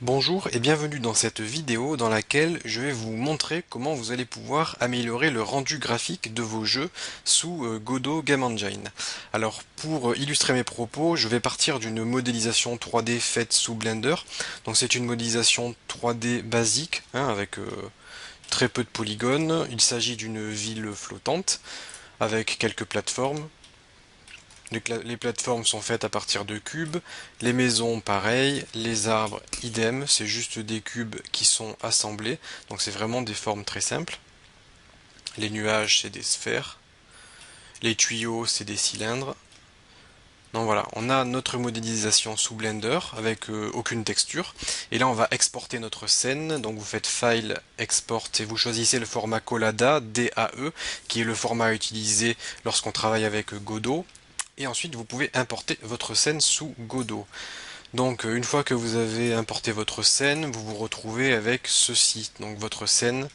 Bonjour et bienvenue dans cette vidéo dans laquelle je vais vous montrer comment vous allez pouvoir améliorer le rendu graphique de vos jeux sous Godot Game Engine. Alors pour illustrer mes propos, je vais partir d'une modélisation 3D faite sous Blender. Donc c'est une modélisation 3D basique avec très peu de polygones. Il s'agit d'une ville flottante avec quelques plateformes. Les plateformes sont faites à partir de cubes, les maisons pareil, les arbres idem, c'est juste des cubes qui sont assemblés, donc c'est vraiment des formes très simples. Les nuages c'est des sphères, les tuyaux c'est des cylindres. Donc voilà, on a notre modélisation sous Blender avec aucune texture. Et là on va exporter notre scène, donc vous faites File, Export et vous choisissez le format Collada, DAE, qui est le format à utiliser lorsqu'on travaille avec Godot. Et ensuite vous pouvez importer votre scène sous Godot. Donc une fois que vous avez importé votre scène, vous vous retrouvez avec ceci, donc votre scène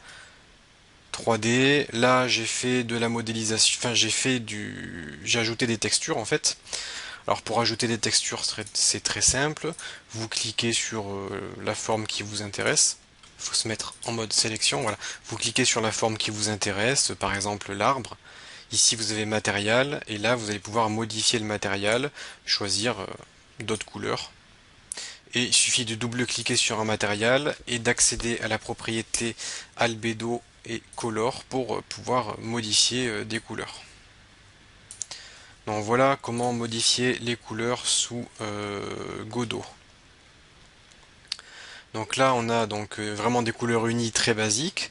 3D. Là j'ai fait de la modélisation, enfin j'ai ajouté des textures en fait. Alors pour ajouter des textures c'est très simple, vous cliquez sur la forme qui vous intéresse. Il faut se mettre en mode sélection, voilà. Vous cliquez sur la forme qui vous intéresse, par exemple l'arbre. Ici vous avez matériel et là vous allez pouvoir modifier le matériel, choisir d'autres couleurs. Et il suffit de double-cliquer sur un matériel et d'accéder à la propriété Albedo et Color pour pouvoir modifier des couleurs. Donc voilà comment modifier les couleurs sous Godot. Donc là on a donc vraiment des couleurs unies très basiques,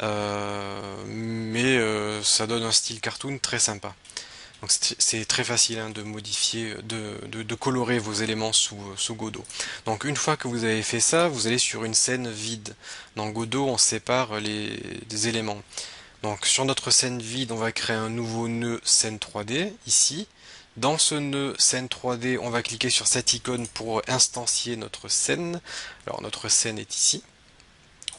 mais ça donne un style cartoon très sympa. Donc c'est très facile de modifier, de colorer vos éléments sous Godot. Donc une fois que vous avez fait ça, vous allez sur une scène vide. Dans Godot, on sépare les éléments. Donc sur notre scène vide, on va créer un nouveau nœud scène 3D ici. Dans ce nœud scène 3D, on va cliquer sur cette icône pour instancier notre scène. Alors notre scène est ici.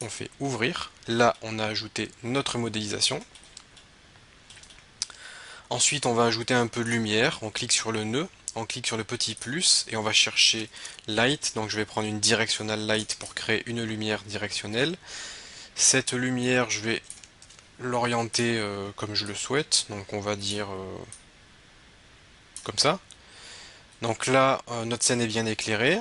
On fait ouvrir. Là, on a ajouté notre modélisation. Ensuite, on va ajouter un peu de lumière. On clique sur le nœud, on clique sur le petit plus et on va chercher light. Donc je vais prendre une directional light pour créer une lumière directionnelle. Cette lumière, je vais l'orienter comme je le souhaite. Donc on va dire comme ça. Donc là, notre scène est bien éclairée.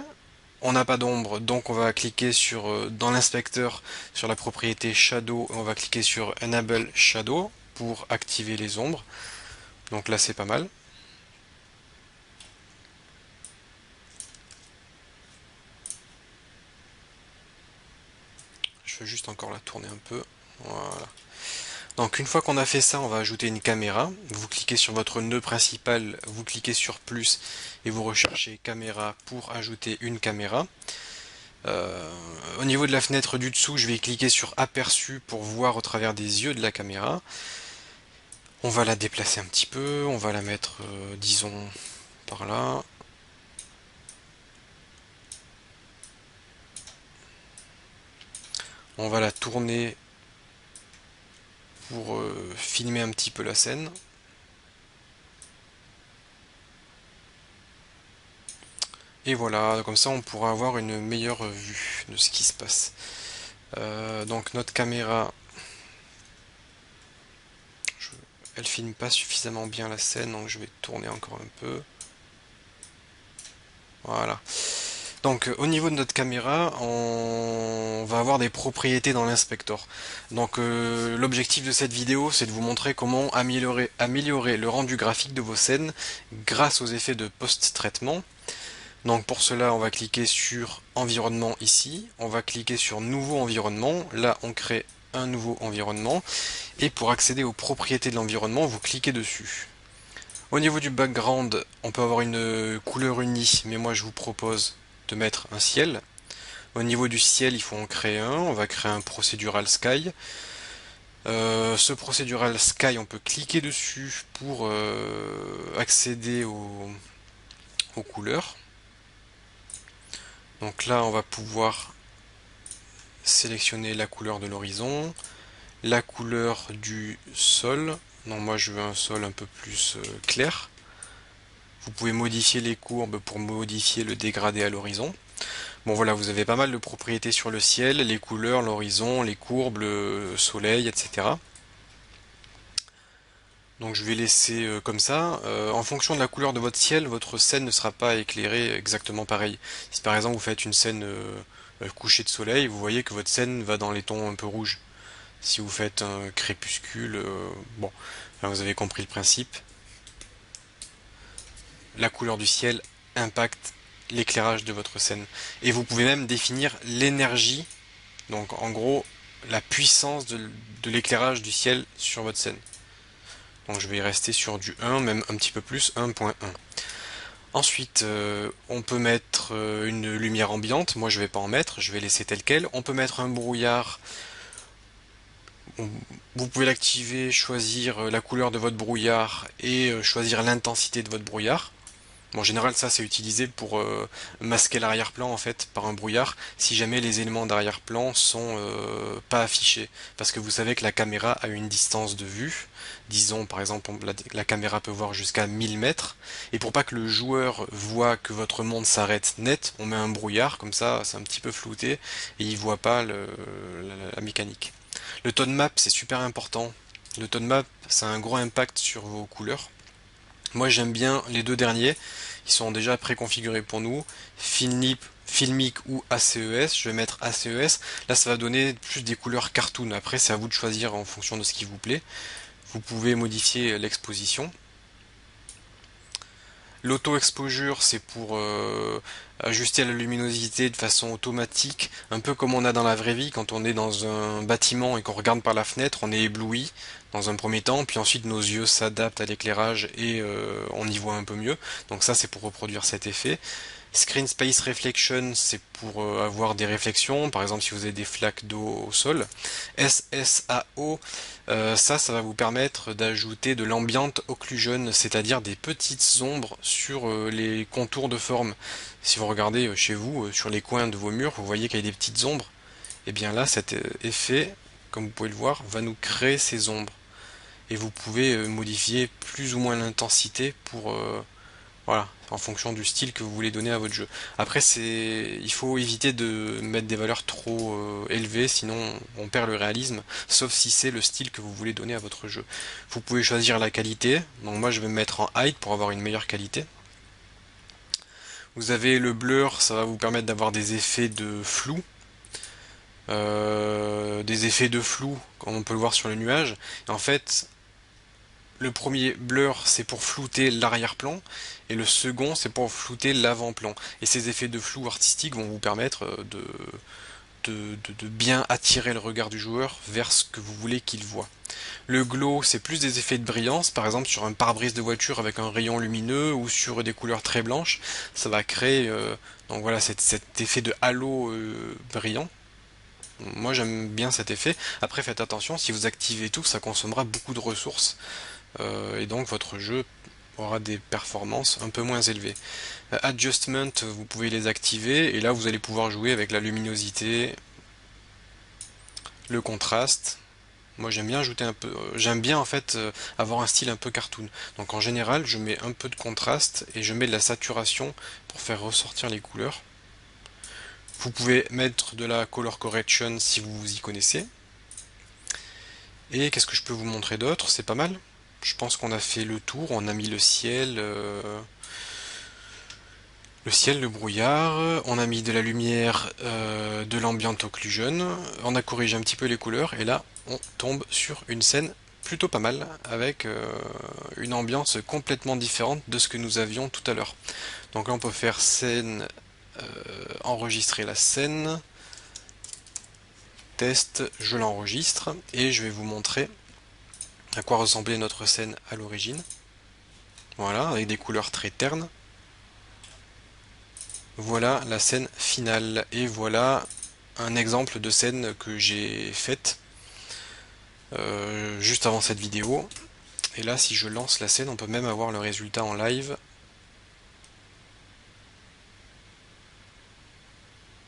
On n'a pas d'ombre, donc on va cliquer sur dans l'inspecteur sur la propriété Shadow et on va cliquer sur Enable Shadow pour activer les ombres. Donc là c'est pas mal. Je vais juste encore la tourner un peu. Voilà. Donc une fois qu'on a fait ça, on va ajouter une caméra. Vous cliquez sur votre nœud principal, vous cliquez sur plus et vous recherchez caméra pour ajouter une caméra. Au niveau de la fenêtre du dessous, je vais cliquer sur aperçu pour voir au travers des yeux de la caméra. On va la déplacer un petit peu, on va la mettre, disons, par là. On va la tourner pour filmer un petit peu la scène. Et voilà, comme ça on pourra avoir une meilleure vue de ce qui se passe. Donc notre caméra, elle filme pas suffisamment bien la scène, donc je vais tourner encore un peu. Voilà. Donc au niveau de notre caméra, on va avoir des propriétés dans l'inspector. Donc l'objectif de cette vidéo, c'est de vous montrer comment améliorer le rendu graphique de vos scènes grâce aux effets de post-traitement. Donc pour cela, on va cliquer sur environnement ici, on va cliquer sur nouveau environnement, là on crée un nouveau environnement, et pour accéder aux propriétés de l'environnement, vous cliquez dessus. Au niveau du background, on peut avoir une couleur unie, mais moi je vous propose de mettre un ciel. Au niveau du ciel, il faut en créer un, on va créer un procedural sky. Ce procedural sky, on peut cliquer dessus pour accéder aux couleurs. Donc là, on va pouvoir sélectionner la couleur de l'horizon, la couleur du sol. Donc moi, je veux un sol un peu plus clair. Vous pouvez modifier les courbes pour modifier le dégradé à l'horizon. Bon voilà, vous avez pas mal de propriétés sur le ciel, les couleurs, l'horizon, les courbes, le soleil, etc. Donc je vais laisser comme ça. En fonction de la couleur de votre ciel, votre scène ne sera pas éclairée exactement pareil. Si par exemple vous faites une scène coucher de soleil, vous voyez que votre scène va dans les tons un peu rouges. Si vous faites un crépuscule, bon, là, vous avez compris le principe. La couleur du ciel impacte l'éclairage de votre scène. Et vous pouvez même définir l'énergie, donc en gros la puissance de l'éclairage du ciel sur votre scène. Donc je vais y rester sur du 1, même un petit peu plus, 1.1. Ensuite, on peut mettre une lumière ambiante. Moi, je vais pas en mettre, je vais laisser tel quel. On peut mettre un brouillard. Vous pouvez l'activer, choisir la couleur de votre brouillard et choisir l'intensité de votre brouillard. Bon, en général, ça c'est utilisé pour masquer l'arrière-plan en fait par un brouillard si jamais les éléments d'arrière-plan sont pas affichés. Parce que vous savez que la caméra a une distance de vue. Disons par exemple la caméra peut voir jusqu'à 1000 mètres. Et pour pas que le joueur voit que votre monde s'arrête net, on met un brouillard, comme ça c'est un petit peu flouté et il voit pas la mécanique. Le tone map c'est super important. Le tone map ça a un gros impact sur vos couleurs. Moi j'aime bien les deux derniers, ils sont déjà préconfigurés pour nous, Filmic ou ACES, je vais mettre ACES, là ça va donner plus des couleurs cartoon, après c'est à vous de choisir en fonction de ce qui vous plaît, vous pouvez modifier l'exposition. L'auto-exposure, c'est pour ajuster la luminosité de façon automatique, un peu comme on a dans la vraie vie quand on est dans un bâtiment et qu'on regarde par la fenêtre, on est ébloui dans un premier temps, puis ensuite nos yeux s'adaptent à l'éclairage et on y voit un peu mieux. Donc ça, c'est pour reproduire cet effet. Screen Space Reflection, c'est pour avoir des réflexions, par exemple si vous avez des flaques d'eau au sol. SSAO, ça va vous permettre d'ajouter de l'ambient occlusion, c'est-à-dire des petites ombres sur les contours de forme. Si vous regardez chez vous, sur les coins de vos murs, vous voyez qu'il y a des petites ombres. Et bien là, cet effet, comme vous pouvez le voir, va nous créer ces ombres. Et vous pouvez modifier plus ou moins l'intensité pour voilà, en fonction du style que vous voulez donner à votre jeu. Après, il faut éviter de mettre des valeurs trop élevées, sinon on perd le réalisme, sauf si c'est le style que vous voulez donner à votre jeu. Vous pouvez choisir la qualité, donc moi je vais me mettre en height pour avoir une meilleure qualité. Vous avez le blur, ça va vous permettre d'avoir des effets de flou, comme on peut le voir sur le nuage. Et en fait, le premier blur, c'est pour flouter l'arrière-plan, et le second, c'est pour flouter l'avant-plan. Et ces effets de flou artistique vont vous permettre de bien attirer le regard du joueur vers ce que vous voulez qu'il voit. Le glow, c'est plus des effets de brillance, par exemple sur un pare-brise de voiture avec un rayon lumineux ou sur des couleurs très blanches, ça va créer donc voilà cet effet de halo brillant. Moi j'aime bien cet effet. Après faites attention, si vous activez tout, ça consommera beaucoup de ressources et donc votre jeu aura des performances un peu moins élevées. Adjustment, vous pouvez les activer et là vous allez pouvoir jouer avec la luminosité, le contraste. Moi j'aime bien ajouter un peu, j'aime bien en fait avoir un style un peu cartoon. Donc en général je mets un peu de contraste et je mets de la saturation pour faire ressortir les couleurs. Vous pouvez mettre de la color correction si vous vous y connaissez. Et qu'est-ce que je peux vous montrer d'autre? C'est pas mal. Je pense qu'on a fait le tour, on a mis le ciel, le brouillard, on a mis de la lumière, de l'ambient occlusion, on a corrigé un petit peu les couleurs, et là on tombe sur une scène plutôt pas mal, avec une ambiance complètement différente de ce que nous avions tout à l'heure. Donc là on peut faire scène, enregistrer la scène, test, je l'enregistre, et je vais vous montrer à quoi ressemblait notre scène à l'origine. Voilà, avec des couleurs très ternes. Voilà la scène finale et voilà un exemple de scène que j'ai faite juste avant cette vidéo. Et là si je lance la scène on peut même avoir le résultat en live.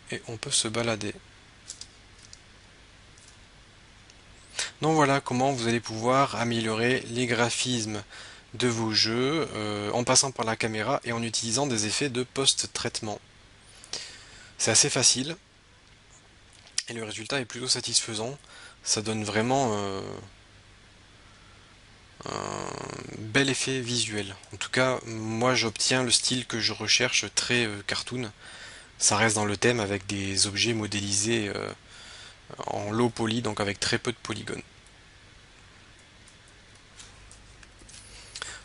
Et on peut se balader. Donc voilà comment vous allez pouvoir améliorer les graphismes de vos jeux en passant par la caméra et en utilisant des effets de post-traitement. C'est assez facile et le résultat est plutôt satisfaisant. Ça donne vraiment un bel effet visuel. En tout cas, moi j'obtiens le style que je recherche, très cartoon. Ça reste dans le thème avec des objets modélisés en low poly, donc avec très peu de polygones.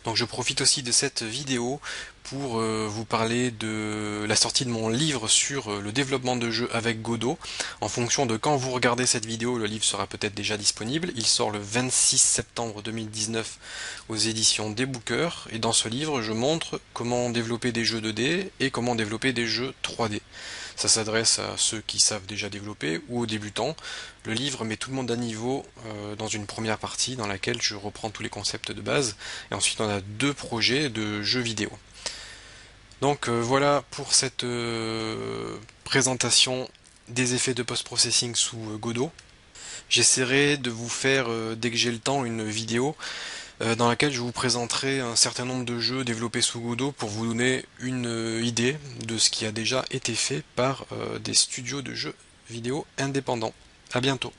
Donc je profite aussi de cette vidéo pour vous parler de la sortie de mon livre sur le développement de jeux avec Godot. En fonction de quand vous regardez cette vidéo, le livre sera peut-être déjà disponible. Il sort le 26 septembre 2019 aux éditions Des Bookers. Et dans ce livre, je montre comment développer des jeux 2D et comment développer des jeux 3D. Ça s'adresse à ceux qui savent déjà développer ou aux débutants. Le livre met tout le monde à niveau dans une première partie dans laquelle je reprends tous les concepts de base. Et ensuite on a deux projets de jeux vidéo. Donc voilà pour cette présentation des effets de post-processing sous Godot. J'essaierai de vous faire, dès que j'ai le temps, une vidéo dans laquelle je vous présenterai un certain nombre de jeux développés sous Godot pour vous donner une idée de ce qui a déjà été fait par des studios de jeux vidéo indépendants. À bientôt.